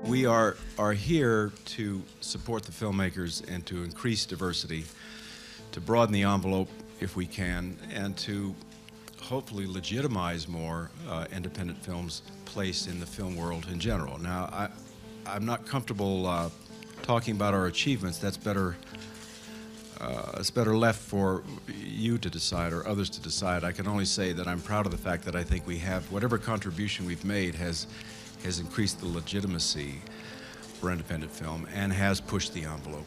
We are here to support the filmmakers and to increase diversity, to broaden the envelope if we can, and to hopefully legitimize more independent films' place in the film world in general. Now, I'm not comfortable talking about our achievements. That's better. It's better left for you to decide or others to decide. I can only say that I'm proud of the fact that I think we have, whatever contribution we've made has increased the legitimacy for independent film and has pushed the envelope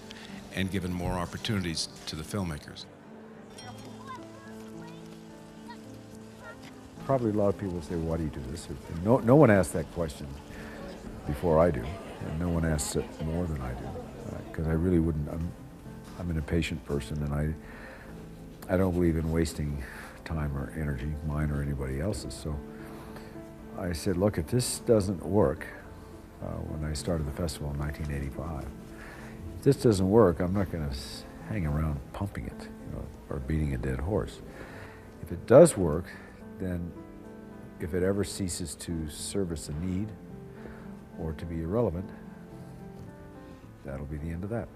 and given more opportunities to the filmmakers. Probably a lot of people say, why do you do this? No one asks that question before I do, and no one asks it more than I do, because I really wouldn't. I'm an impatient person, and I don't believe in wasting time or energy, mine or anybody else's. So I said, look, if this doesn't work, when I started the festival in 1985, if this doesn't work, I'm not going to hang around pumping it, or beating a dead horse. If it does work, then if it ever ceases to service a need or to be irrelevant, that'll be the end of that.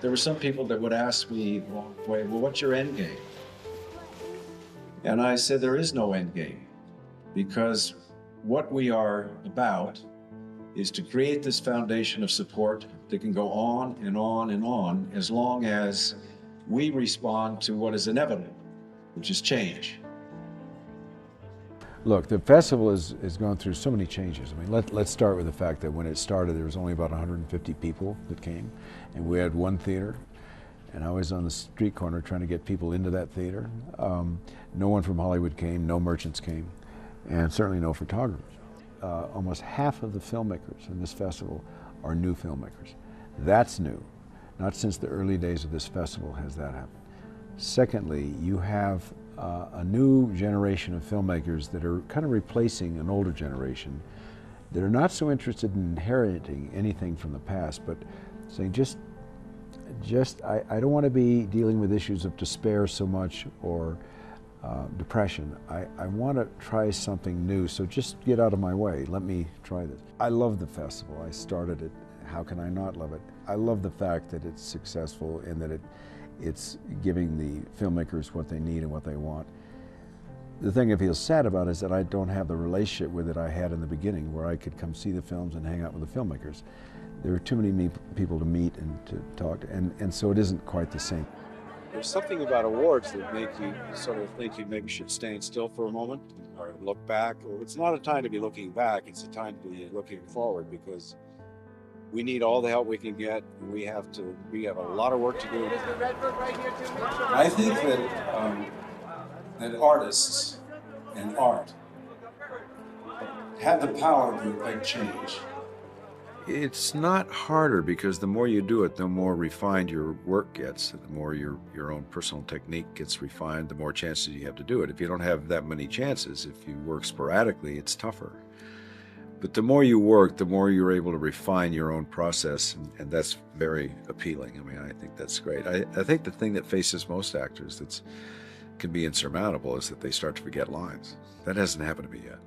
There were some people that would ask me along the way, well, what's your end game? And I said, there is no end game, because what we are about is to create this foundation of support that can go on and on and on as long as we respond to what is inevitable, which is change. Look, the festival has gone through so many changes. I mean, let's start with the fact that when it started, there was only about 150 people that came, and we had one theater, and I was on the street corner trying to get people into that theater. No one from Hollywood came, no merchants came, and certainly no photographers. Almost half of the filmmakers in this festival are new filmmakers. That's new. Not since the early days of this festival has that happened. Secondly, you have a new generation of filmmakers that are kind of replacing an older generation that are not so interested in inheriting anything from the past, but saying I don't want to be dealing with issues of despair so much or depression. I want to try something new, so just get out of my way. Let me try this. I love the festival. I started it. How can I not love it? I love the fact that it's successful and that it's giving the filmmakers what they need and what they want. The thing I feel sad about is that I don't have the relationship with it I had in the beginning, where I could come see the films and hang out with the filmmakers. There are too many people to meet and to talk to, and so it isn't quite the same. There's something about awards that make you sort of think you maybe should stand still for a moment or look back. Or it's not a time to be looking back, it's a time to be looking forward, because we need all the help we can get, and we have a lot of work to do. I think that artists and art have the power to affect change. It's not harder, because the more you do it, the more refined your work gets. The more your own personal technique gets refined, the more chances you have to do it. If you don't have that many chances, if you work sporadically, it's tougher. But the more you work, the more you're able to refine your own process, and that's very appealing. I mean, I think that's great. I think the thing that faces most actors can be insurmountable is that they start to forget lines. That hasn't happened to me yet.